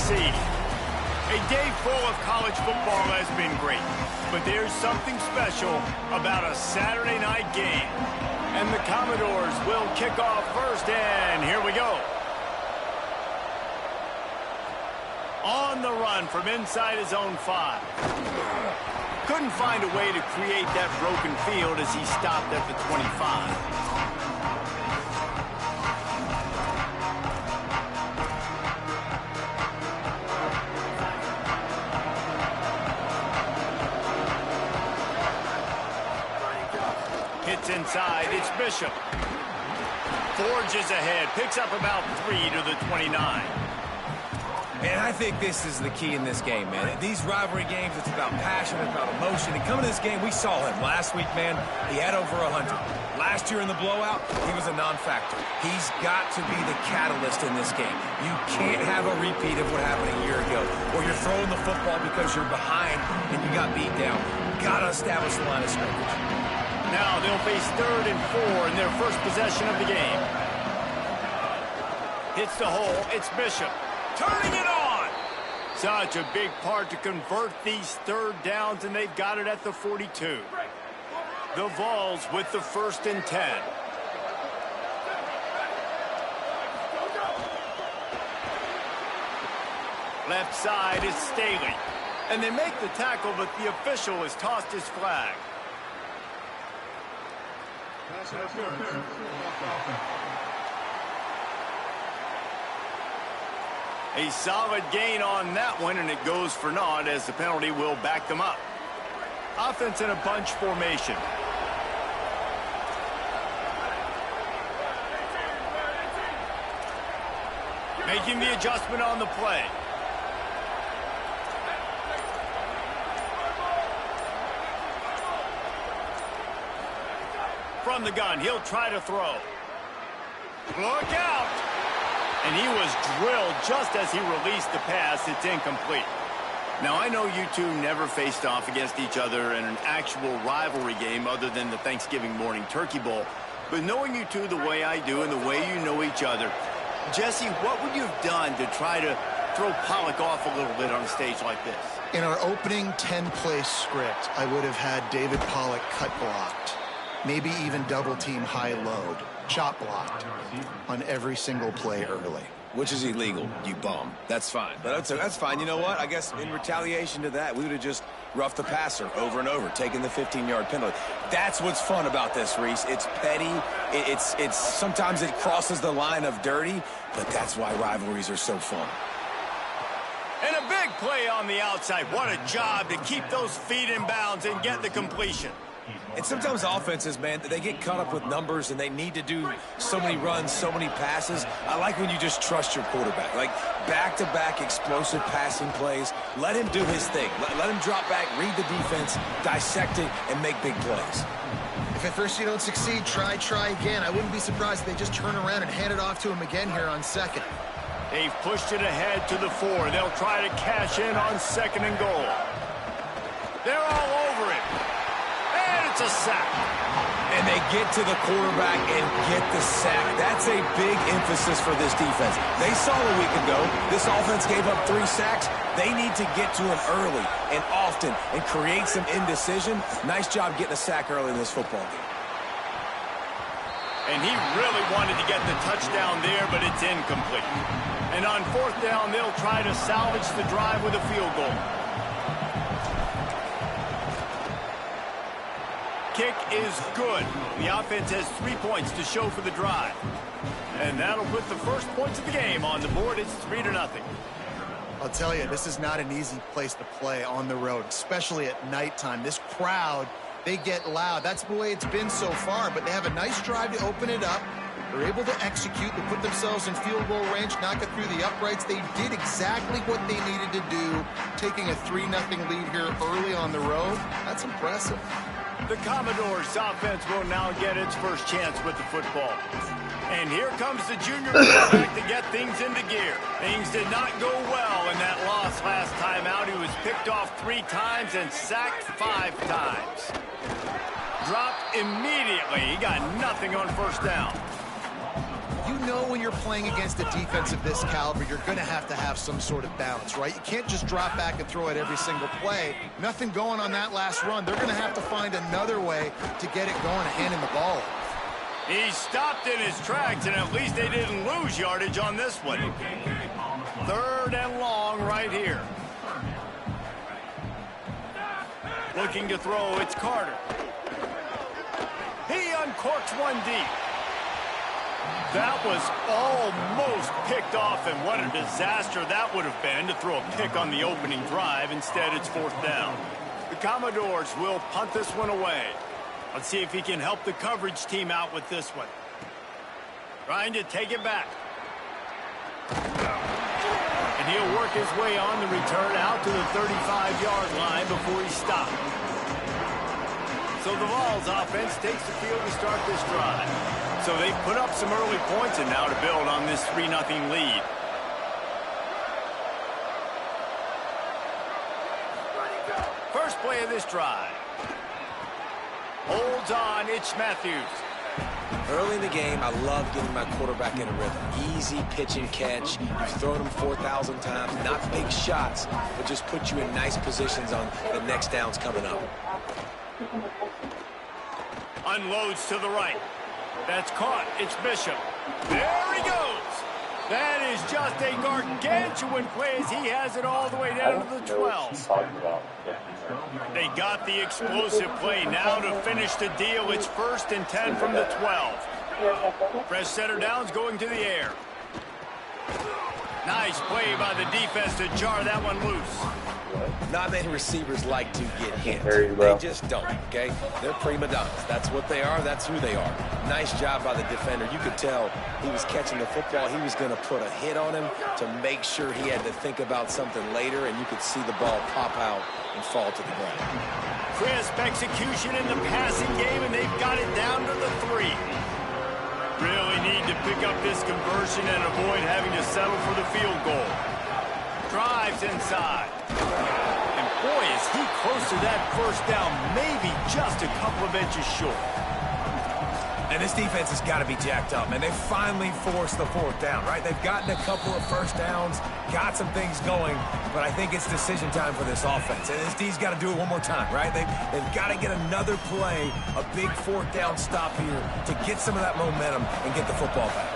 succeed. A day full of college football has been great, but there's something special about a Saturday night game. And the Commodores will kick off first, and here we go. On the run from inside his own 5. Couldn't find a way to create that broken field as he stopped at the 25. Hits inside, it's Bishop. Forges ahead, picks up about 3 to the 29. Man, I think this is the key in this game, man. These rivalry games, it's about passion, it's about emotion. And coming to this game, we saw him last week, man. He had over 100. Last year in the blowout, he was a non-factor. He's got to be the catalyst in this game. You can't have a repeat of what happened a year ago, where you're throwing the football because you're behind and you got beat down. Got to establish the line of scrimmage. Now they'll face 3rd and 4 in their first possession of the game. Hits the hole, it's Bishop. Turning it on! Such a big part to convert these 3rd downs, and they've got it at the 42. The Vols with the 1st and 10. Left side is Staley. And they make the tackle, but the official has tossed his flag. A solid gain on that one, and it goes for naught as the penalty will back them up. Offense in a bunch formation. Making the adjustment on the play. From the gun, he'll try to throw. Look out! And he was drilled just as he released the pass. It's incomplete. Now, I know you two never faced off against each other in an actual rivalry game other than the Thanksgiving morning Turkey Bowl. But knowing you two the way I do and the way you know each other, Jesse, what would you have done to try to throw Pollock off a little bit on a stage like this? In our opening 10-play script, I would have had David Pollock cut blocked. Maybe even double-team high load, chop blocked on every single play early. Which is illegal, you bum. That's fine. But that's fine. You know what? I guess in retaliation to that, we would have just roughed the passer over and over, taking the 15-yard penalty. That's what's fun about this, Reese. It's petty. It's sometimes it crosses the line of dirty, but that's why rivalries are so fun. And a big play on the outside. What a job to keep those feet in bounds and get the completion. And sometimes offenses, man, they get caught up with numbers and they need to do so many runs, so many passes. I like when you just trust your quarterback. Like back-to-back explosive passing plays. Let him do his thing. Let him drop back, read the defense, dissect it, and make big plays. If at first you don't succeed, try again. I wouldn't be surprised if they just turn around and hand it off to him again here on 2nd. They've pushed it ahead to the 4. They'll try to cash in on 2nd and goal. They're all over it. And it's a sack. And they get to the quarterback and get the sack. That's a big emphasis for this defense. They saw a week ago, this offense gave up 3 sacks. They need to get to him early and often and create some indecision. Nice job getting a sack early in this football game. And he really wanted to get the touchdown there, but it's incomplete. And on 4th down, they'll try to salvage the drive with a field goal. Kick is good. The offense has 3 points to show for the drive. And that'll put the first points of the game on the board. It's 3-0. I'll tell you, this is not an easy place to play on the road, especially at nighttime. This crowd, they get loud. That's the way it's been so far, but they have a nice drive to open it up. They're able to execute. They put themselves in field goal range, knock it through the uprights. They did exactly what they needed to do, taking a 3-0 lead here early on the road. That's impressive. The Commodores offense will now get its first chance with the football. And here comes the junior quarterback to get things into gear. Things did not go well in that loss last time out. He was picked off 3 times and sacked 5 times. Dropped immediately. He got nothing on 1st down. you know when you're playing against a defense of this caliber, you're going to have some sort of balance, right? You can't just drop back and throw it every single play. Nothing going on that last run. They're going to have to find another way to get it going and handing the ball off. He stopped in his tracks, and at least they didn't lose yardage on this one. 3rd and long right here. Looking to throw, it's Carter. He uncorks one deep. That was almost picked off, and what a disaster that would have been to throw a pick on the opening drive. Instead, it's 4th down. The Commodores will punt this one away. Let's see if he can help the coverage team out with this one. Trying to take it back. And he'll work his way on the return out to the 35-yard line before he stopped. So the Vols offense takes the field to start this drive. So they put up some early points and now to build on this 3-0 lead. First play of this drive. Holds on, it's Matthews. Early in the game, I love getting my quarterback in a rhythm. Easy pitch and catch. You've thrown him 4,000 times. Not big shots, but just put you in nice positions on the next downs coming up. Unloads to the right. That's caught. It's Bishop. There he goes. That is just a gargantuan play as he has it all the way down to the 12. They got the explosive play. Now to finish the deal, it's 1st and 10 from the 12. Fresh center downs going to the air. Nice play by the defense to jar that one loose. Not many receivers like to get hit. They just don't, okay? They're prima donnas. That's what they are. That's who they are. Nice job by the defender. You could tell he was catching the football. He was going to put a hit on him to make sure he had to think about something later, and you could see the ball pop out and fall to the ground. Crisp execution in the passing game, and they've got it down to the 3. Really need to pick up this conversion and avoid having to settle for the field goal. Drives inside. And boy, is he close to that 1st down, maybe just a couple of inches short. And this defense has got to be jacked up, man. They finally forced the 4th down, right? They've gotten a couple of 1st downs, got some things going, but I think it's decision time for this offense. And this D's got to do it one more time, right? They've got to get another play, a big 4th down stop here to get some of that momentum and get the football back.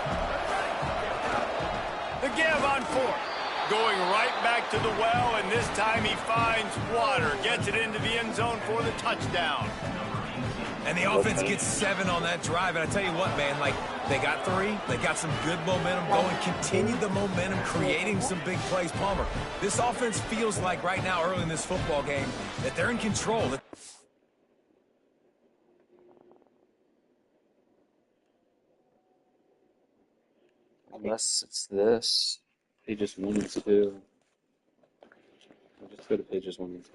The give on 4th. Going right back to the well, and this time he finds water. Gets it into the end zone for the touchdown. And the offense gets 7 on that drive. And I tell you what, man, like, they got 3. They got some good momentum going. Continue the momentum, creating some big plays. Palmer, this offense feels like right now, early in this football game, that they're in control. Unless it's this. Pages 1 and 2. I'll just go to pages 1 and 2.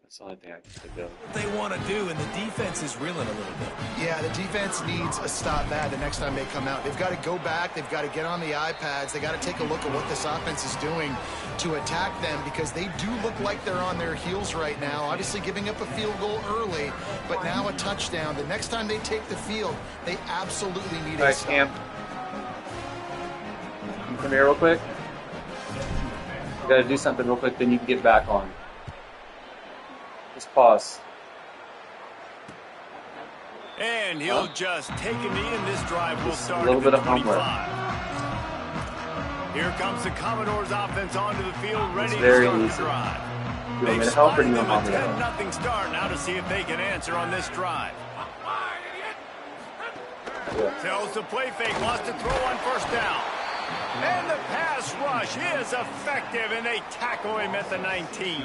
That's all I think I can go. What they want to do, and the defense is reeling a little bit. Yeah, the defense needs a stop bad the next time they come out. They've got to go back. They've got to get on the iPads. They got to take a look at what this offense is doing to attack them, because they do look like they're on their heels right now. Obviously giving up a field goal early, but now a touchdown. The next time they take the field, they absolutely need a stop. Cam. Come here real quick. You gotta do something real quick, then you can get back on. Just pause. And he'll just take a knee, and this drive will start a little at bit the of homework. 25. Here comes the Commodores offense onto the field, ready to very start easy. the drive. Do you want me They've to help, or do spotted you them want a me to help? 10-0 start now to see if they can answer on this drive. Yeah. Tells the play fake, wants to throw on 1st down. And the pass rush is effective, and they tackle him at the 19.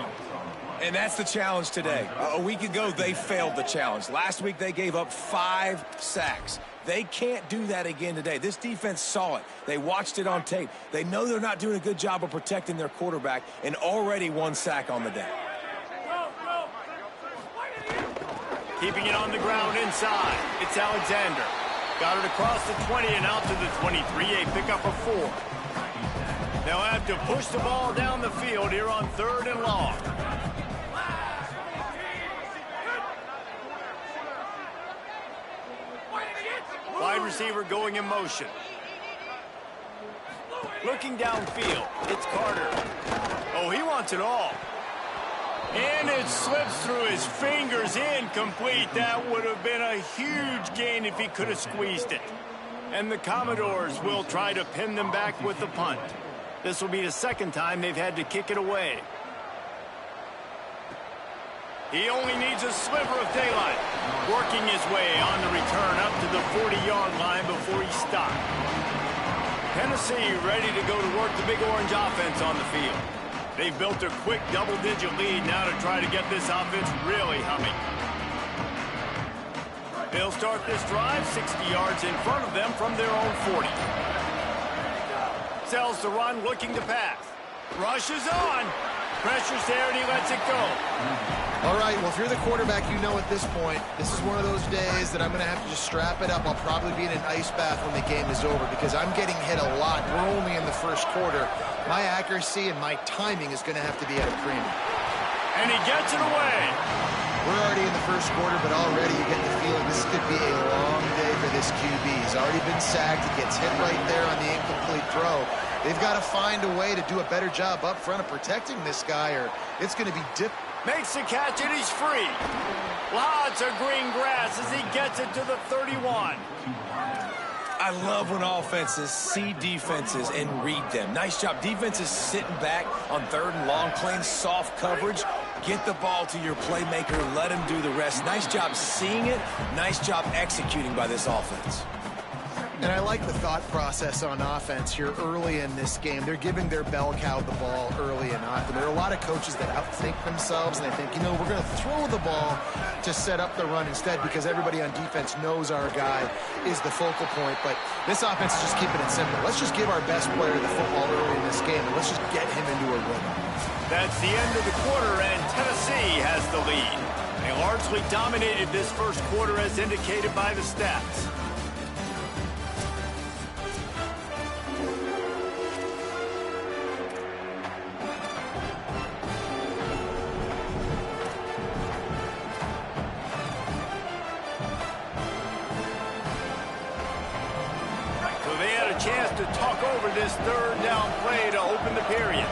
And that's the challenge today. A week ago, they failed the challenge. Last week, they gave up 5 sacks. They can't do that again today. This defense saw it. They watched it on tape. They know they're not doing a good job of protecting their quarterback, and already 1 sack on the day. Keeping it on the ground inside. It's Alexander. Got it across the 20 and out to the 23. A pickup of 4. They'll have to push the ball down the field here on 3rd and long. Wide receiver going in motion. Looking downfield, it's Carter. Oh, he wants it all. And it slips through his fingers, incomplete. That would have been a huge gain if he could have squeezed it. And the Commodores will try to pin them back with the punt. This will be the second time they've had to kick it away. He only needs a sliver of daylight. Working his way on the return up to the 40-yard line before he stopped. Tennessee ready to go to work the Big Orange offense on the field. They've built a quick double-digit lead now to try to get this offense really humming. They'll start this drive 60 yards in front of them from their own 40. Sells the run, looking to pass. Rushes on. Pressure's there, and he lets it go. All right, well, if you're the quarterback, you know at this point, this is one of those days that I'm going to have to just strap it up. I'll probably be in an ice bath when the game is over because I'm getting hit a lot. We're only in the first quarter. My accuracy and my timing is going to have to be at a premium. And he gets it away. We're already in the first quarter, but already you get the feeling this could be a long day for this QB. He's already been sacked. He gets hit right there on the incomplete throw. They've got to find a way to do a better job up front of protecting this guy, or it's going to be difficult. Makes the catch, and he's free. Lots of green grass as he gets it to the 31. I love when offenses see defenses and read them. Nice job. Defenses sitting back on third and long, playing soft coverage. Get the ball to your playmaker. Let him do the rest. Nice job seeing it. Nice job executing by this offense. And I like the thought process on offense here early in this game. They're giving their bell cow the ball early and often. There are a lot of coaches that outthink themselves, and they think, you know, we're going to throw the ball to set up the run instead because everybody on defense knows our guy is the focal point. But this offense is just keeping it simple. Let's just give our best player the football early in this game, and let's just get him into a rhythm. That's the end of the quarter, and Tennessee has the lead. They largely dominated this first quarter as indicated by the stats. Chance to talk over this third down play to open the period.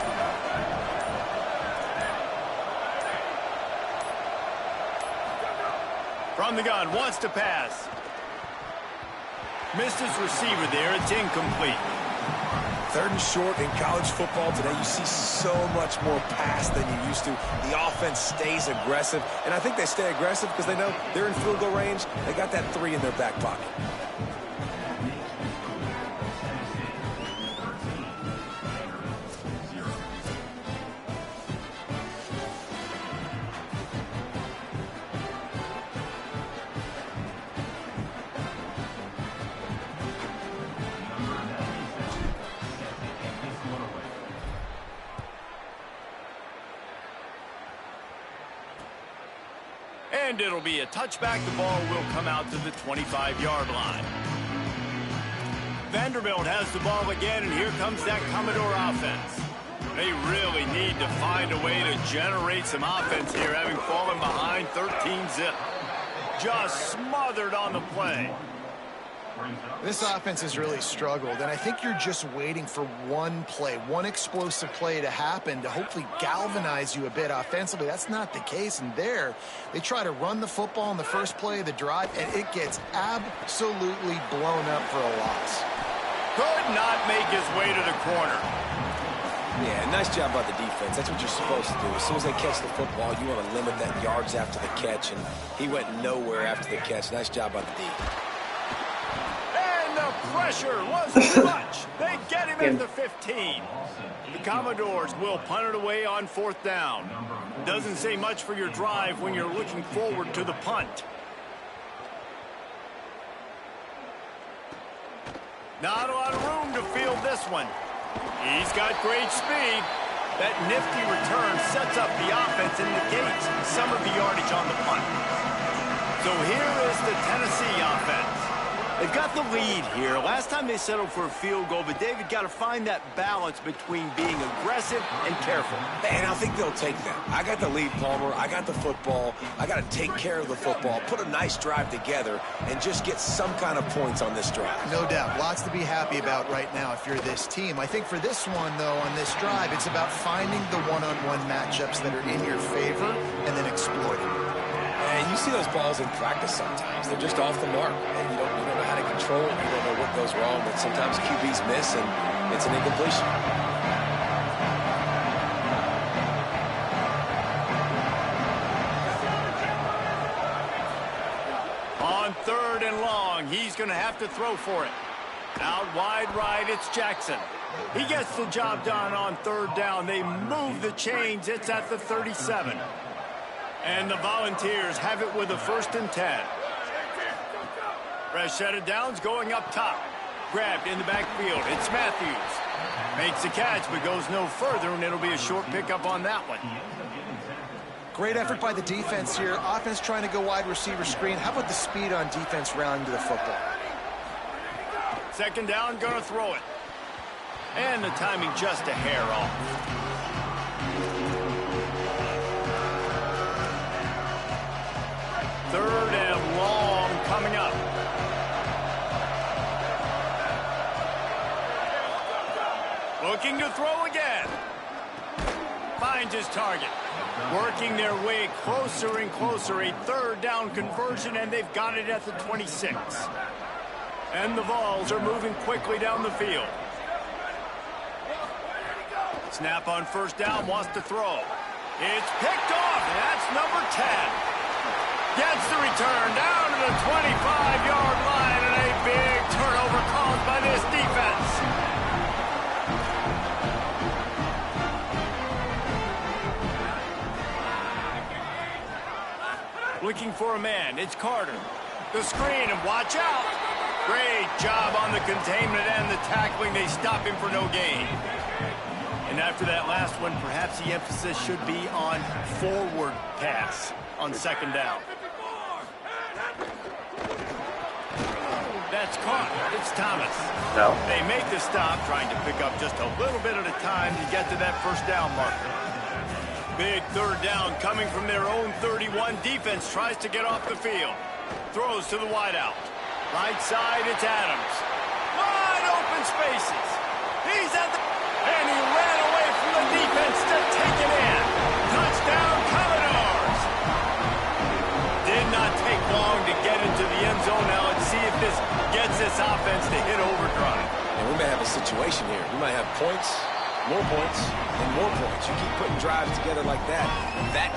From the gun, wants to pass. Missed his receiver there, it's incomplete. Third and short in college football today, you see so much more pass than you used to. The offense stays aggressive, and I think they stay aggressive because they know they're in field goal range. They got that 3 in their back pocket. And it'll be a touchback. The ball will come out to the 25-yard line. Vanderbilt has the ball again, and here comes that Commodore offense. They really need to find a way to generate some offense here, having fallen behind 13-zip. Just smothered on the play. This offense has really struggled, and I think you're just waiting for one play, one explosive play to happen to hopefully galvanize you a bit offensively. That's not the case, and there, they try to run the football in the first play of the drive, and it gets absolutely blown up for a loss. Could not make his way to the corner. Yeah, nice job by the defense. That's what you're supposed to do. As soon as they catch the football, you want to limit that yards after the catch, and he went nowhere after the catch. Nice job by the D. The pressure was too much. They get him at the 15. The Commodores will punt it away on 4th down. Doesn't say much for your drive when you're looking forward to the punt. Not a lot of room to field this one. He's got great speed. That nifty return sets up the offense and negates some of the yardage on the punt. So here is the Tennessee offense. They've got the lead here. Last time they settled for a field goal, but David got to find that balance between being aggressive and careful. And I think they'll take that. I got the lead, Palmer. I got the football. I got to take care of the football, put a nice drive together, and just get some kind of points on this drive. No doubt. Lots to be happy about right now if you're this team. I think for this one, though, on this drive, it's about finding the one-on-one matchups that are in your favor and then exploiting them. And you see those balls in practice sometimes. They're just off the mark. And you don't know how to control it. You don't know what goes wrong. But sometimes QBs miss, and it's an incompletion. On 3rd and long, he's going to have to throw for it. Out wide right, it's Jackson. He gets the job done on 3rd down. They move the chains. It's at the 37. And the Volunteers have it with a 1st and 10. Fresh set of downs going up top. Grabbed in the backfield. It's Matthews. Makes the catch, but goes no further, and it'll be a short pickup on that one. Great effort by the defense here. Offense trying to go wide receiver screen. How about the speed on defense rounding to the football? 2nd down, gonna throw it. And the timing just a hair off. 3rd and long coming up. Looking to throw again. Finds his target. Working their way closer and closer. A 3rd down conversion, and they've got it at the 26. And the Vols are moving quickly down the field. Snap on 1st down, wants to throw. It's picked off. That's number 10. Gets the return down to the 25-yard line, and a big turnover caused by this defense. Looking for a man, it's Carter. The screen, and watch out. Great job on the containment and the tackling. They stop him for no gain. And after that last one, perhaps the emphasis should be on forward pass on 2nd down. That's caught. It's Thomas. No. They make the stop, trying to pick up just a little bit at a time to get to that 1st down marker. Big 3rd down coming from their own 31. Defense tries to get off the field. Throws to the wideout. Right side, it's Adams. Wide open spaces. He's at the... And he ran away from the defense to take it in. Touchdown, Commodores. Did not take long to get into the end zone. Now let's see if this gets this offense to hit overdrive. And we may have a situation here. We might have points, more points, and more points. You keep putting drives together like that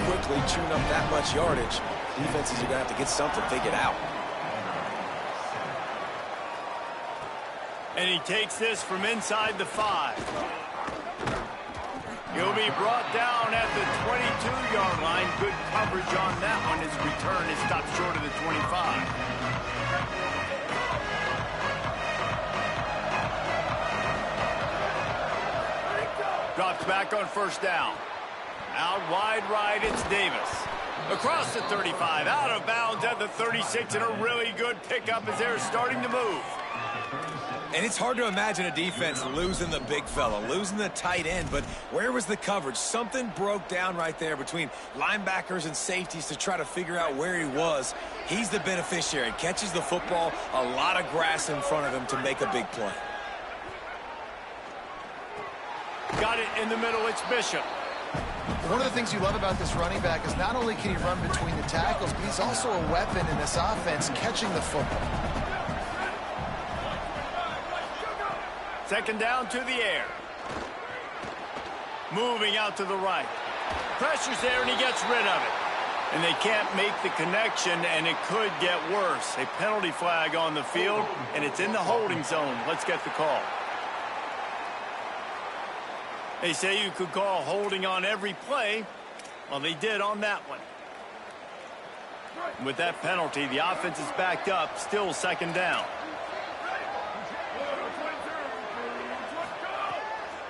quickly, chewing up that much yardage, defenses are going to have to get something figured out. And he takes this from inside the 5. He'll be brought down at the 22-yard line. Good coverage on that one. His return is stopped short of the 25. Drops back on 1st down. Out wide right, it's Davis. Across the 35, out of bounds at the 36, and a really good pickup as they're starting to move. And it's hard to imagine a defense losing the big fella, losing the tight end, but where was the coverage? Something broke down right there between linebackers and safeties to try to figure out where he was. He's the beneficiary. Catches the football, a lot of grass in front of him to make a big play. Got it in the middle, it's Bishop. One of the things you love about this running back is not only can he run between the tackles, but he's also a weapon in this offense catching the football. 2nd down to the air. Moving out to the right. Pressure's there, and he gets rid of it. And they can't make the connection, and it could get worse. A penalty flag on the field, and it's in the holding zone. Let's get the call. They say you could call holding on every play. Well, they did on that one. With that penalty, the offense is backed up, still 2nd down.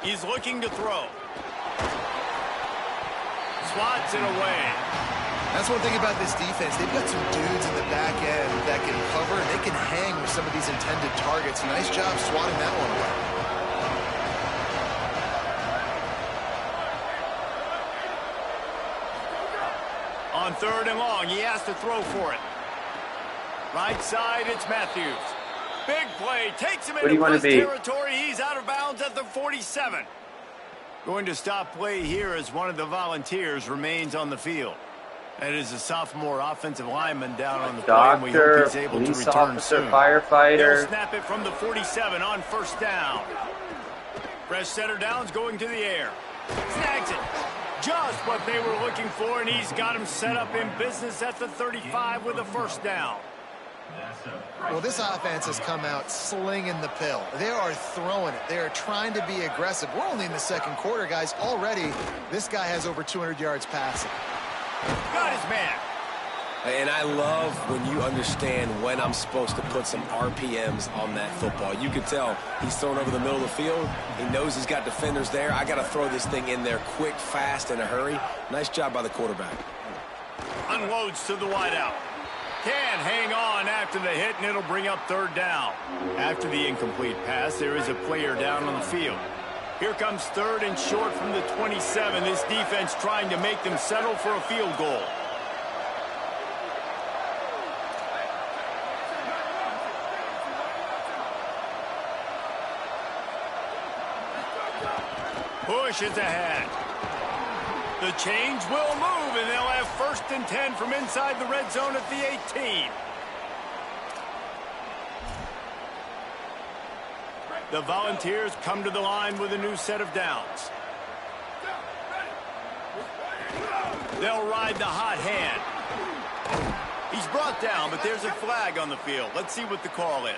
He's looking to throw. Swats it away. That's one thing about this defense. They've got some dudes in the back end that can cover, and they can hang with some of these intended targets. Nice job swatting that one away. On 3rd and long, he has to throw for it. Right side, it's Matthews. Big play, takes him into Blitz territory. He's out of bounds at the 47. Going to stop play here as one of the Volunteers remains on the field. That is a sophomore offensive lineman down on the play, and we hope he's able to return soon. Firefighter. They'll snap it from the 47 on 1st down. Fresh center downs going to the air. Snags it. Just what they were looking for, and he's got him set up in business at the 35 with a 1st down. Well, this offense has come out slinging the pill. They are throwing it. They are trying to be aggressive. We're only in the 2nd quarter, guys. Already, this guy has over 200 yards passing. Got his man. And I love when you understand when I'm supposed to put some RPMs on that football. You can tell he's thrown over the middle of the field. He knows he's got defenders there. I got to throw this thing in there quick, fast, in a hurry. Nice job by the quarterback. Unloads to the wideout. Can hang on after the hit, and it'll bring up 3rd down. After the incomplete pass, there is a player down on the field. Here comes 3rd and short from the 27. This defense trying to make them settle for a field goal. Push is ahead. The change will move, and they'll have 1st and 10 from inside the red zone at the 18. The Volunteers come to the line with a new set of downs. They'll ride the hot hand. He's brought down, but there's a flag on the field. Let's see what the call is.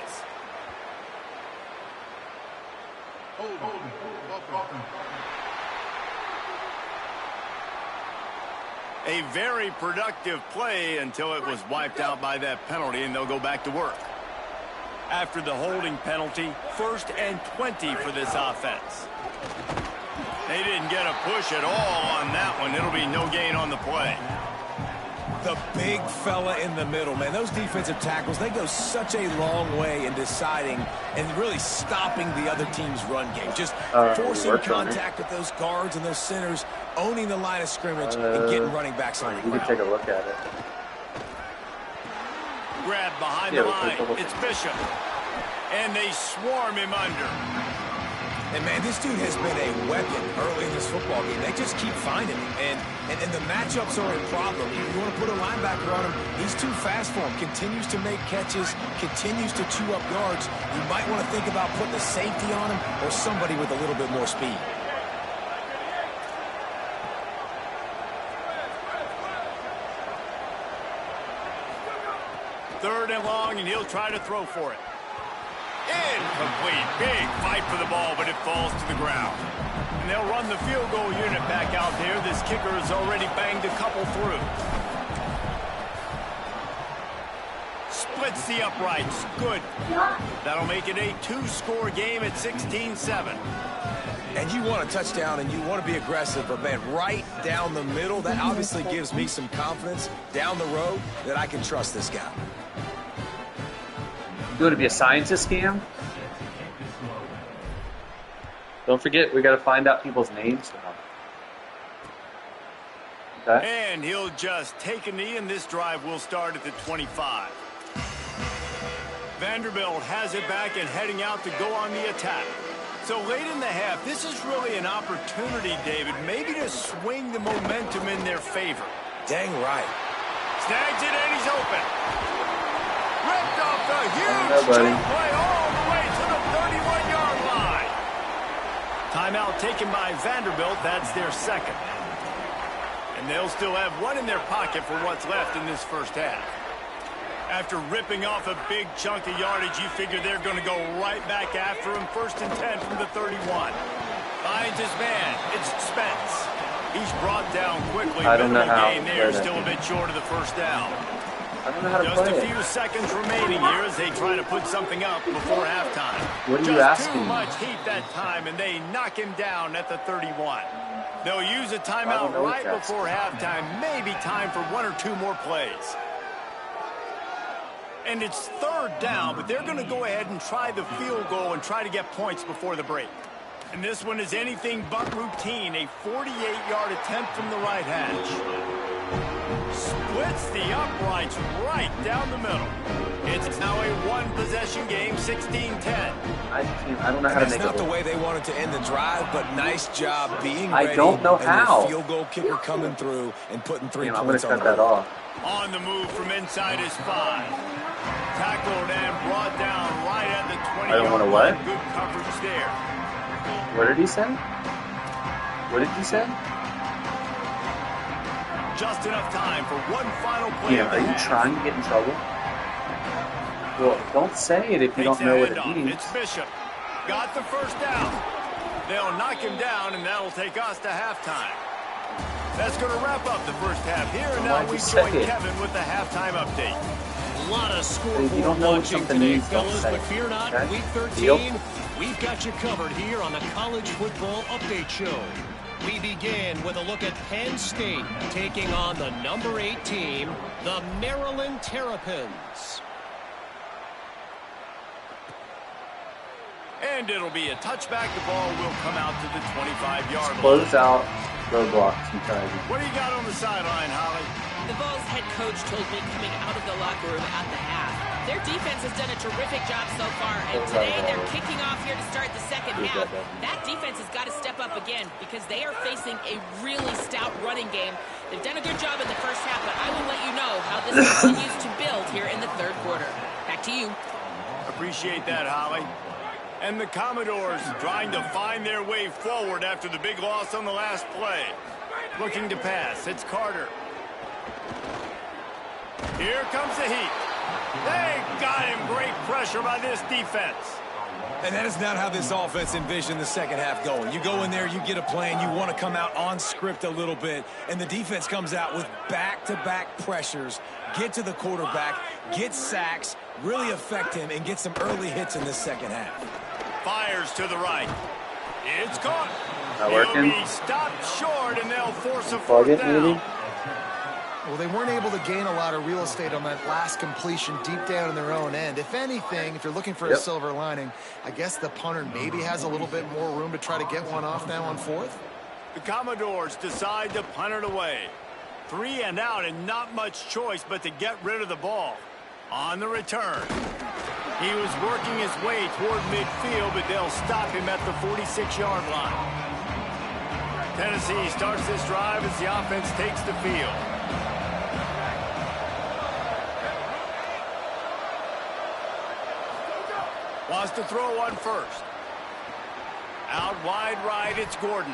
A very productive play until it was wiped out by that penalty, and they'll go back to work. After the holding penalty, 1st and 20 for this offense. They didn't get a push at all on that one. It'll be no gain on the play. The big fella in the middle, man. Those defensive tackles, they go such a long way in deciding and really stopping the other team's run game. Just forcing contact with those guards and those centers, owning the line of scrimmage, and getting running backs on the ground. You can take a look at it. Grab behind the line. It's Bishop. And they swarm him under. And, man, this dude has been a weapon early in this football game. They just keep finding him. And the matchups are a problem. You want to put a linebacker on him, he's too fast for him. Continues to make catches, continues to chew up yards. You might want to think about putting a safety on him or somebody with a little bit more speed. Third and long, and he'll try to throw for it. Incomplete. Big fight for the ball, but it falls to the ground. And they'll run the field goal unit back out there. This kicker has already banged a couple through. Splits the uprights. Good. That'll make it a 2-score game at 16-7. And you want a touchdown and you want to be aggressive, but, man, right down the middle, that obviously gives me some confidence down the road that I can trust this guy. You want to be a scientist, Cam? Don't forget, we got to find out people's names now. Okay. And he'll just take a knee, and this drive will start at the 25. Vanderbilt has it back and heading out to go on the attack. So late in the half, this is really an opportunity, David, maybe to swing the momentum in their favor. Dang right. Snags it, and he's open. Ripped off the huge jump play all the way to the 31-yard line. Timeout taken by Vanderbilt. That's their second. And they'll still have one in their pocket for what's left in this first half. After ripping off a big chunk of yardage, you figure they're going to go right back after him. 1st and 10 from the 31. Finds his man. It's Spence. He's brought down quickly. I don't know how. Game there, still a bit short of the first down. I don't know how to Just play a few seconds remaining here as they try to put something up before halftime. What are you Just asking? too much heat that time, and they knock him down at the 31. They'll use a I don't timeout know what right that's before halftime. Maybe time for 1 or 2 more plays. And it's 3rd down, but they're going to go ahead and try the field goal and try to get points before the break. And this one is anything but routine. A 48-yard attempt from the right hash. Splits the uprights right down the middle. It's now a 1-possession game, 16-10. I don't know how to That's make not it the work. way they wanted to end the drive, but nice job being ready. I don't know and how. the field goal kicker coming through and putting 3 Damn, I'm going points to on cut the that board. off. On the move from inside his 5. Tackled and brought down right at the 20-yard I don't wanna line. what? Good coverage there. What did he say? What did you say? Just enough time for one final play. Yeah, of are the you half. trying to get in trouble? Well, don't say it if you Takes don't know the what it handoff. means. It's Bishop. Got the first down. They'll knock him down, and that'll take us to halftime. That's going to wrap up the first half here, and now Why'd you we say join it? Kevin with the halftime update. A lot of If scoreboard you don't know what watching something today, means, don't fellas, say but it, fear not, okay? Week 13, Deal? we've got you covered here on the College Football Update Show. We begin with a look at Penn State taking on the number 8 team, the Maryland Terrapins. And it'll be a touchback. The ball will come out to the 25-yard line. Close out roadblocks and try to. What do you got on the sideline, Holly? The Vols head coach told me coming out of the locker room at the half, their defense has done a terrific job so far, and today they're kicking off here to start the second half. That defense has got to step up again because they are facing a really stout running game. They've done a good job in the first half, but I will let you know how this continues to build here in the third quarter. Back to you. Appreciate that, Holly. And the Commodores trying to find their way forward after the big loss on the last play. Looking to pass. It's Carter. Here comes the heat. They got him. Great pressure by this defense. And that is not how this offense envisioned the second half going. You go in there, you get a plan, you want to come out on script a little bit, and the defense comes out with back-to-back pressures, get to the quarterback, get sacks, really affect him, and get some early hits in this second half. Fires to the right. It's caught. Not He'll working. be stopped short, and they'll force a Plug fourth it, down. maybe? Well, they weren't able to gain a lot of real estate on that last completion deep down in their own end. If anything, if you're looking for a silver lining, I guess the punter maybe has a little bit more room to try to get one off now on 4th. The Commodores decide to punt it away. 3 and out, and not much choice but to get rid of the ball. On the return. He was working his way toward midfield, but they'll stop him at the 46-yard line. Tennessee starts this drive as the offense takes the field. Wants to throw one first. Out wide right, it's Gordon.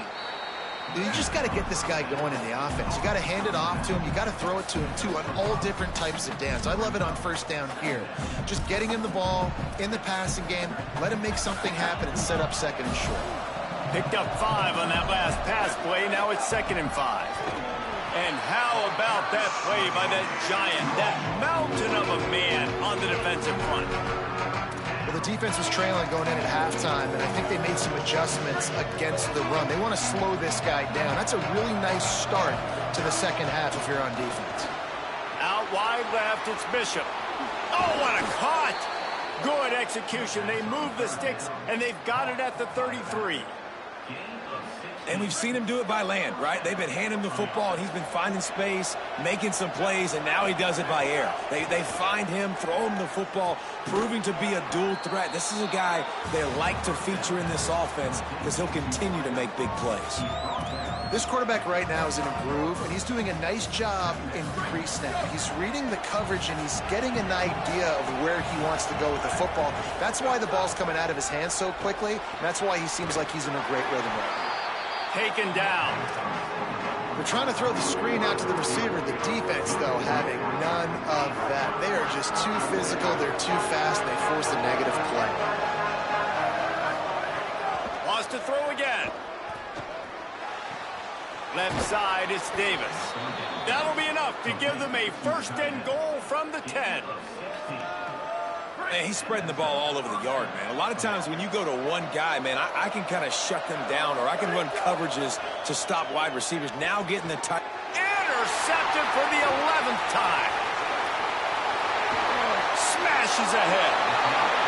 You just got to get this guy going in the offense. You got to hand it off to him. You got to throw it to him, too, on all different types of downs. I love it on first down here. Just getting him the ball in the passing game, let him make something happen and set up second and short. Picked up 5 on that last pass play. Now it's 2nd and 5. And how about that play by that giant, that mountain of a man on the defensive front? Well, the defense was trailing going in at halftime, and I think they made some adjustments against the run. They want to slow this guy down. That's a really nice start to the second half if you're on defense. Out wide left, it's Bishop. Oh, what a cut! Good execution. They move the sticks, and they've got it at the 33. And we've seen him do it by land, right? They've been handing him the football, and he's been finding space, making some plays, and now he does it by air. They find him, throw him the football, proving to be a dual threat. This is a guy they like to feature in this offense because he'll continue to make big plays. This quarterback right now is in a groove, and he's doing a nice job in pre-snap. He's reading the coverage, and he's getting an idea of where he wants to go with the football. That's why the ball's coming out of his hands so quickly, and that's why he seems like he's in a great rhythm right now. Taken down. They're trying to throw the screen out to the receiver. The defense, though, having none of that. They are just too physical. They're too fast. They force a negative play. Wants to throw again. Left side, it's Davis. That'll be enough to give them a 1st and goal from the 10. Man, he's spreading the ball all over the yard, man. A lot of times when you go to one guy, man, I can kind of shut them down, or I can run coverages to stop wide receivers. Now getting the tight. Intercepted for the 11th time. Smashes ahead.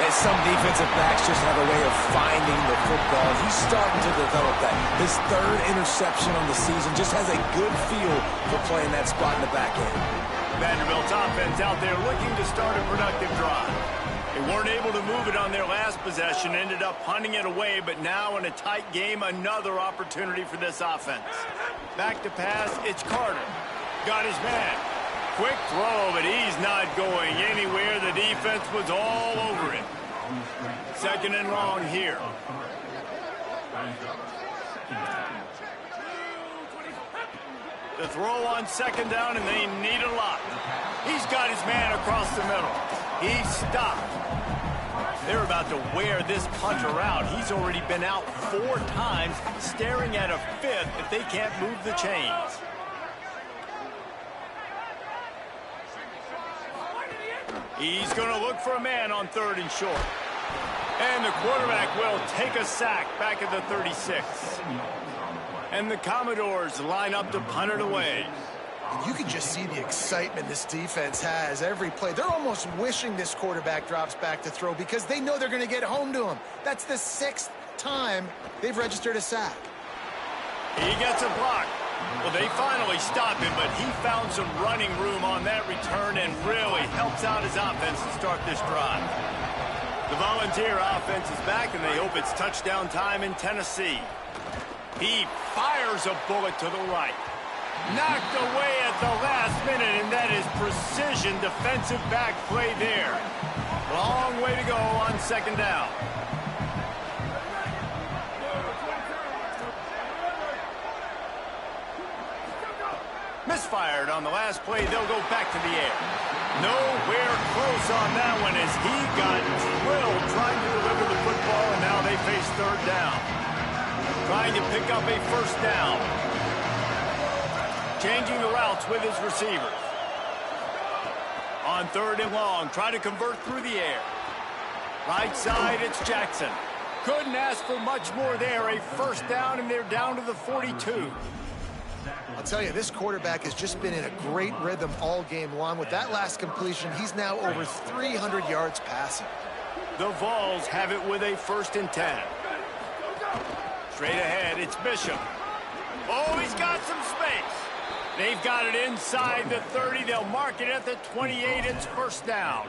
And some defensive backs just have a way of finding the football. He's starting to develop that. His 3rd interception on the season just has a good feel for playing that spot in the back end. Vanderbilt's offense out there looking to start a productive drive. They weren't able to move it on their last possession, ended up punting it away, but now in a tight game, another opportunity for this offense. Back to pass, it's Carter. Got his man. Quick throw, but he's not going anywhere. The defense was all over it. 2nd and long here. The throw on 2nd down, and they need a lot. He's got his man across the middle. He's stopped. They're about to wear this punter out. He's already been out 4 times, staring at a 5th if they can't move the chains. He's going to look for a man on 3rd and short. And the quarterback will take a sack back at the 36. And the Commodores line up to punt it away. You can just see the excitement this defense has every play. They're almost wishing this quarterback drops back to throw because they know they're going to get home to him. That's the 6th time they've registered a sack. He gets a block. Well, they finally stop him, but he found some running room on that return and really helps out his offense to start this drive. The Volunteer offense is back, and they hope it's touchdown time in Tennessee. He fires a bullet to the right. Knocked away at the last minute, and that is precision defensive back play there. Long way to go on 2nd down. Misfired on the last play. They'll go back to the air. Nowhere close on that one as he got drilled trying to deliver the football, and now they face 3rd down. Trying to pick up a 1st down. Changing the routes with his receivers. On 3rd and long, try to convert through the air. Right side, it's Jackson. Couldn't ask for much more there. A 1st down, and they're down to the 42. I'll tell you, this quarterback has just been in a great rhythm all game long. With that last completion, he's now over 300 yards passing. The Vols have it with a 1st and 10. Straight ahead, it's Bishop. Oh, he's got some space. They've got it inside the 30. They'll mark it at the 28. It's 1st down.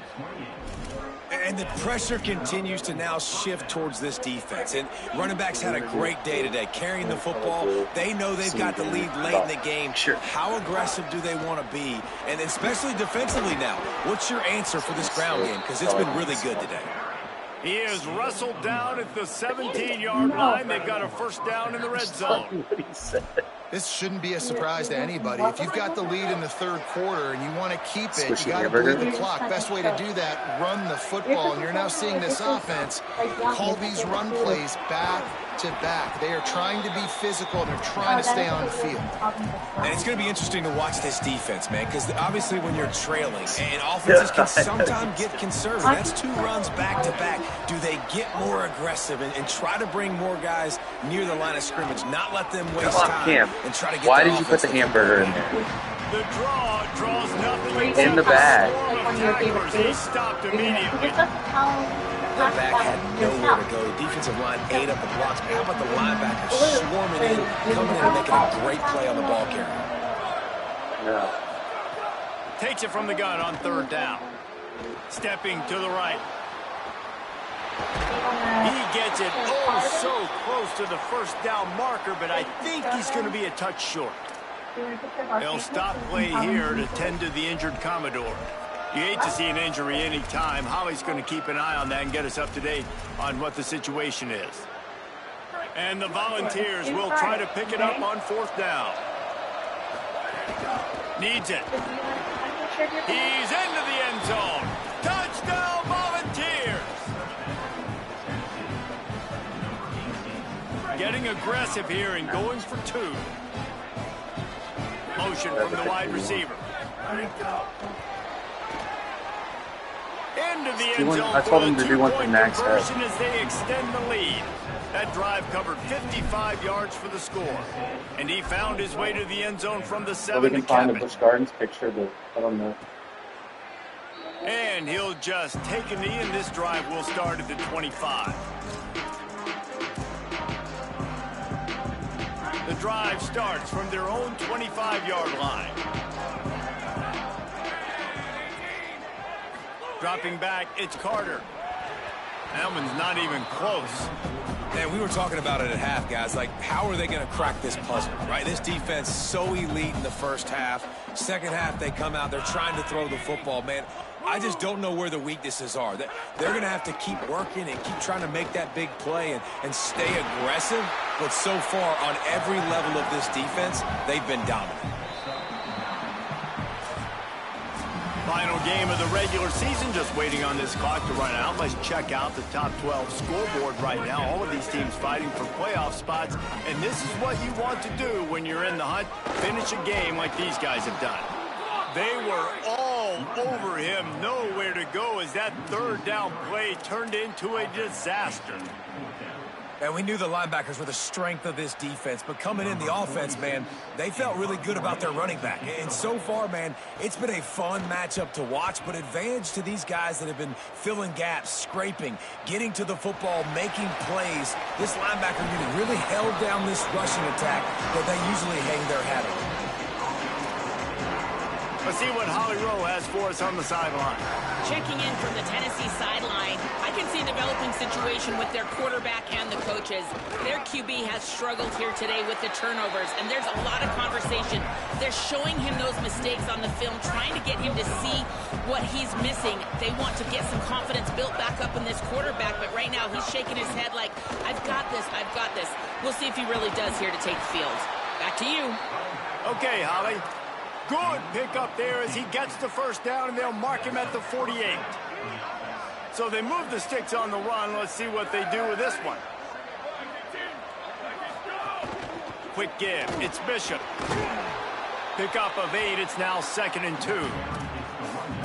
And the pressure continues to now shift towards this defense. And running backs had a great day today, carrying the football. They know they've got the lead late in the game. How aggressive do they want to be? And especially defensively now, what's your answer for this ground game? Because it's been really good today. He is wrestled down at the 17-yard line. They've got a 1st down in the red zone. This shouldn't be a surprise to anybody. If you've got the lead in the 3rd quarter and you want to keep it, you got to bleed the clock. Best way to do that, run the football. And you're now seeing this offense call these run plays back to back. They are trying to be physical. They're trying to stay on the field. And it's going to be interesting to watch this defense, man, because obviously when you're trailing, and offenses can sometimes get conservative. That's 2 runs back to back. Do they get more aggressive and try to bring more guys near the line of scrimmage, not let them waste time and try to get Why did you put the hamburger in there? The draw draws nothing in the bag. He stopped immediately. The back had nowhere to go. The defensive line ate up the blocks. But how about the linebackers swarming in, coming in and making a great play on the ball carrier? No. Takes it from the gun on 3rd down. Stepping to the right. He gets it so close to the 1st down marker, but I think he's going to be a touch short. They'll stop play here to tend to the injured Commodore. You hate to see an injury any time. Holly's going to keep an eye on that and get us up to date on what the situation is. And the Volunteers will try to pick it up on 4th down. Needs it. He's into the end zone. Touchdown, Volunteers! Getting aggressive here and going for 2. Motion from the wide receiver. into the end zone I told for him the to do one thing two-point Max said. conversion as they extend the lead. That drive covered 55 yards for the score. And he found his way to the end zone from the So we 7 can to find cap the it. Busch Gardens picture, but I don't know. And he'll just take a knee, and this drive will start at the 25. The drive starts from their own 25-yard line. Dropping back, it's Carter. That one's not even close. Man, we were talking about it at half, guys. Like, how are they going to crack this puzzle, right? This defense so elite in the first half. Second half, they come out. They're trying to throw the football, man. I just don't know where the weaknesses are. They're going to have to keep working and keep trying to make that big play and stay aggressive. But so far, on every level of this defense, they've been dominant. Final game of the regular season, just waiting on this clock to run out. Let's check out the top 12 scoreboard right now. All of these teams fighting for playoff spots, and this is what you want to do when you're in the hunt. Finish a game like these guys have done. They were all over him, nowhere to go as that third down play turned into a disaster. And we knew the linebackers were the strength of this defense, but coming in the offense, man, they felt really good about their running back. And so far, man, it's been a fun matchup to watch, but advantage to these guys that have been filling gaps, scraping, getting to the football, making plays. This linebacker unit really held down this rushing attack that they usually hang their hat on. Let's see what Holly Rowe has for us on the sideline. Checking in from the Tennessee sideline, I can see a developing situation with their quarterback and the coaches. Their QB has struggled here today with the turnovers, and there's a lot of conversation. They're showing him those mistakes on the film, trying to get him to see what he's missing. They want to get some confidence built back up in this quarterback, but right now he's shaking his head like, I've got this, I've got this. We'll see if he really does here to take the field. Back to you. Okay, Holly. Good pick up there as he gets the first down, and they'll mark him at the 48. So they move the sticks on the run. Let's see what they do with this one. Quick give. It's Bishop. Pick up of 8. It's now 2nd and 2.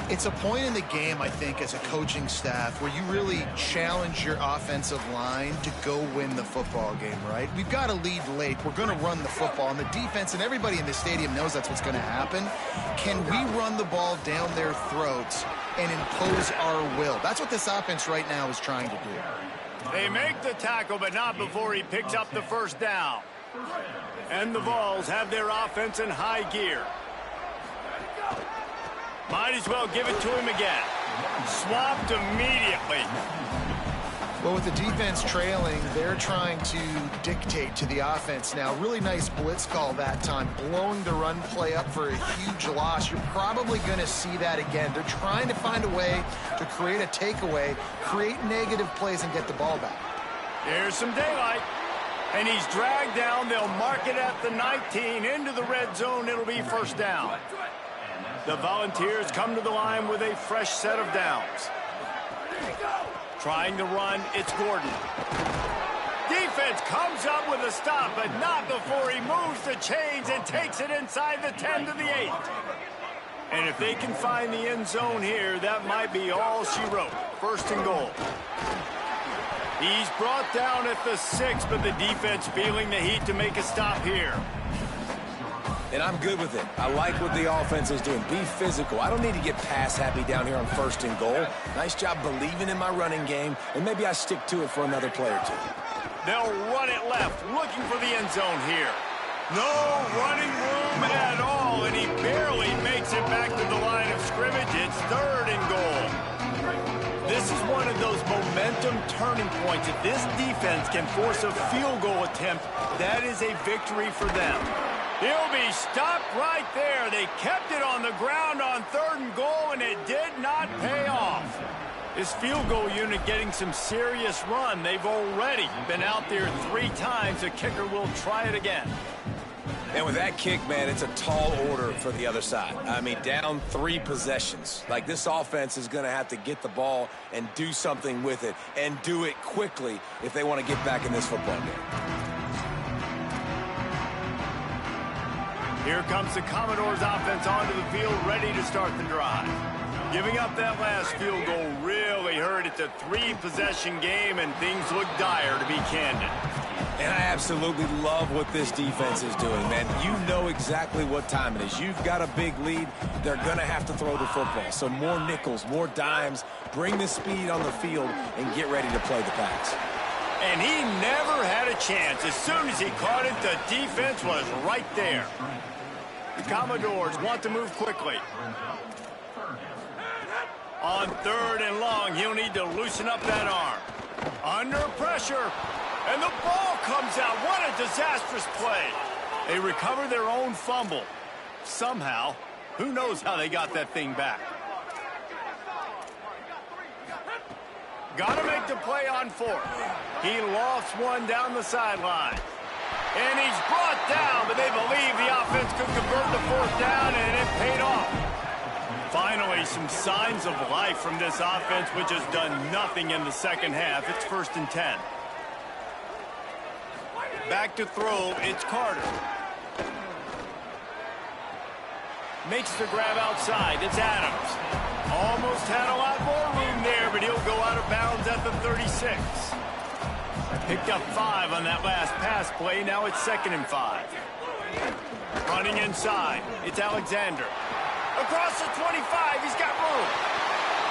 It's a point in the game, I think, as a coaching staff where you really challenge your offensive line to go win the football game, right? We've got to lead late. We're going to run the football, and the defense and everybody in the stadium knows that's what's going to happen. Can we run the ball down their throats and impose our will? That's what this offense right now is trying to do. They make the tackle, but not before he picks up the first down. And the Vols have their offense in high gear. Might as well give it to him again. Swapped immediately. Well, with the defense trailing, they're trying to dictate to the offense now. Really nice blitz call that time, blowing the run play up for a huge loss. You're probably going to see that again. They're trying to find a way to create a takeaway, create negative plays, and get the ball back. Here's some daylight. And he's dragged down. They'll mark it at the 19. Into the red zone. It'll be first down. The Volunteers come to the line with a fresh set of downs. Trying to run, it's Gordon. Defense comes up with a stop, but not before he moves the chains and takes it inside the 10 to the 8. And if they can find the end zone here, that might be all she wrote. 1st and goal. He's brought down at the 6, but the defense feeling the heat to make a stop here. And I'm good with it. I like what the offense is doing. Be physical. I don't need to get pass happy down here on 1st and goal. Nice job believing in my running game, and maybe I stick to it for another play or two. They'll run it left, looking for the end zone here. No running room at all, and he barely makes it back to the line of scrimmage. It's 3rd and goal. This is one of those momentum turning points. If this defense can force a field goal attempt, that is a victory for them. He'll be stopped right there. They kept it on the ground on 3rd and goal, and it did not pay off. This field goal unit getting some serious run. They've already been out there 3 times. The kicker will try it again. And with that kick, man, it's a tall order for the other side. I mean, down 3 possessions. Like, this offense is going to have to get the ball and do something with it, and do it quickly if they want to get back in this football game. Here comes the Commodores offense onto the field, ready to start the drive. Giving up that last field goal really hurt. It's a 3-possession game, and things look dire, to be candid. And I absolutely love what this defense is doing, man. You know exactly what time it is. You've got a big lead. They're going to have to throw the football. So more nickels, more dimes, bring the speed on the field, and get ready to play the pass. And he never had a chance. As soon as he caught it, the defense was right there. The Commodores want to move quickly. On 3rd and long, he'll need to loosen up that arm. Under pressure. And the ball comes out. What a disastrous play. They recover their own fumble. Somehow. Who knows how they got that thing back. Got to make the play on 4th. He lofts one down the sideline. And he's brought down, but they believe the offense could convert the 4th down, and it paid off. Finally, some signs of life from this offense, which has done nothing in the second half. It's 1st and 10. Back to throw, it's Carter. Makes the grab outside, it's Adams. Almost had a lot more room there, but he'll go out of bounds at the 36. Picked up 5 on that last pass play, now it's 2nd and 5. Running inside, it's Alexander. Across the 25, he's got room.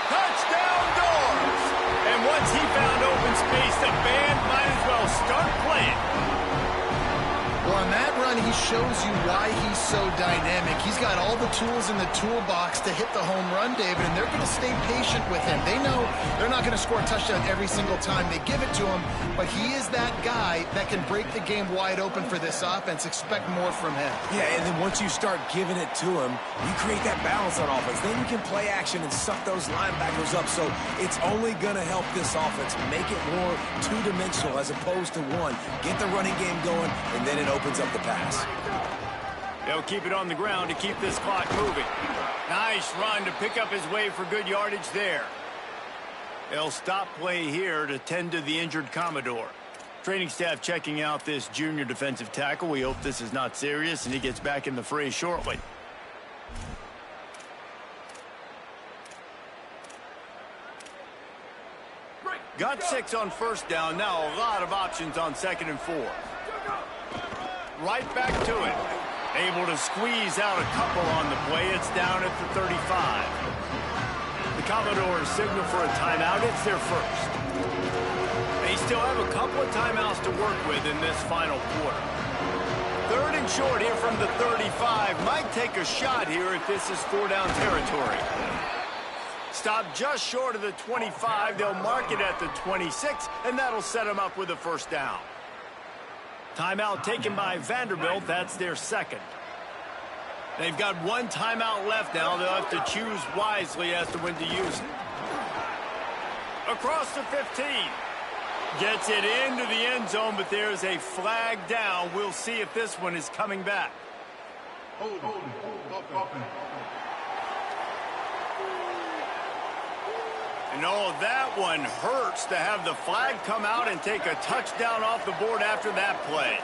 Touchdown Doors! And once he found open space, the band might as well start playing. Well, on that run, he shows you why he's so dynamic. He's got all the tools in the toolbox to hit the home run, David, and they're going to stay patient with him. They know they're not going to score a touchdown every single time they give it to him, but he is that guy that can break the game wide open for this offense. Expect more from him. Yeah, and then once you start giving it to him, you create that balance on offense. Then you can play action and suck those linebackers up. So it's only going to help this offense make it more two-dimensional as opposed to one. Get the running game going, and then it opens up the pass. They'll keep it on the ground to keep this clock moving. Nice run to pick up his way for good yardage there. They'll stop play here to tend to the injured Commodore. Training staff checking out this junior defensive tackle. We hope this is not serious and he gets back in the fray shortly. Got 6 on 1st down. Now a lot of options on 2nd and 4. Right back to it. Able to squeeze out a couple on the play. It's down at the 35. The Commodores signal for a timeout. It's their first. They still have a couple of timeouts to work with in this final quarter. 3rd and short here from the 35. Might take a shot here if this is 4-down territory. Stop just short of the 25. They'll mark it at the 26, and that'll set them up with a 1st down. Timeout taken by Vanderbilt. That's their 2nd. They've got 1 timeout left now. They'll have to choose wisely as to when to use it. Across the 15. Gets it into the end zone, but there's a flag down. We'll see if this one is coming back. And oh, that one hurts to have the flag come out and take a touchdown off the board after that play.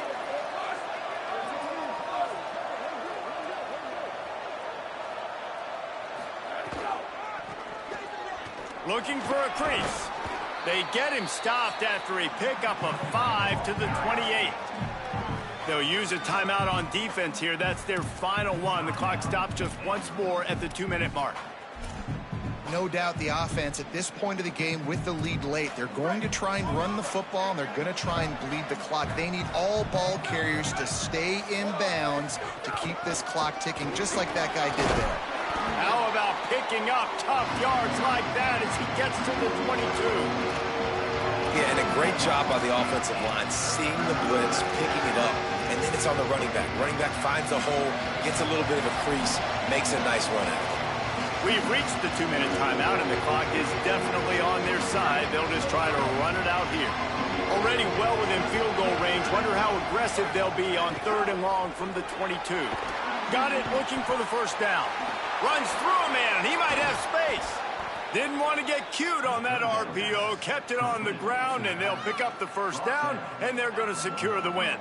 Looking for a crease. They get him stopped after a pickup of 5 to the 28. They'll use a timeout on defense here. That's their final one. The clock stops just once more at the 2-minute mark. No doubt the offense at this point of the game with the lead late, they're going to try and run the football and they're going to try and bleed the clock. They need all ball carriers to stay in bounds to keep this clock ticking, just like that guy did there. How about picking up tough yards like that as he gets to the 22? Yeah, and a great job by the offensive line, seeing the blitz, picking it up, and then it's on the running back. Running back finds a hole, gets a little bit of a crease, makes a nice run at it. We've reached the 2-minute timeout, and the clock is definitely on their side. They'll just try to run it out here. Already well within field goal range. Wonder how aggressive they'll be on 3rd and long from the 22. Got it, looking for the 1st down. Runs through a man, and he might have space. Didn't want to get cute on that RPO. Kept it on the ground, and they'll pick up the 1st down, and they're going to secure the win.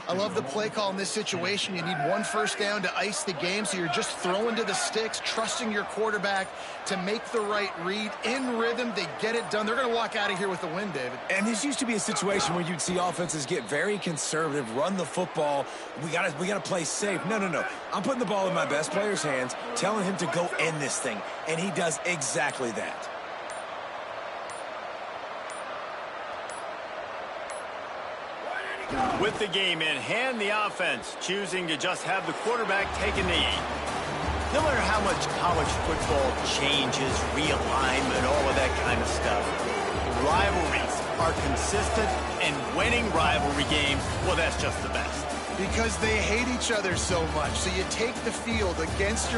I love the play call in this situation. You need 1 first down to ice the game, so you're just throwing to the sticks, trusting your quarterback to make the right read. In rhythm, they get it done. They're going to walk out of here with the win, David. And this used to be a situation where you'd see offenses get very conservative, run the football. We gotta play safe. No. I'm putting the ball in my best player's hands, telling him to go end this thing, and he does exactly that. With the game in hand, the offense choosing to just have the quarterback take a knee. No matter how much college football changes, realignment, all of that kind of stuff, rivalries are consistent, and winning rivalry games, well, that's just the best. Because they hate each other so much. So you take the field against your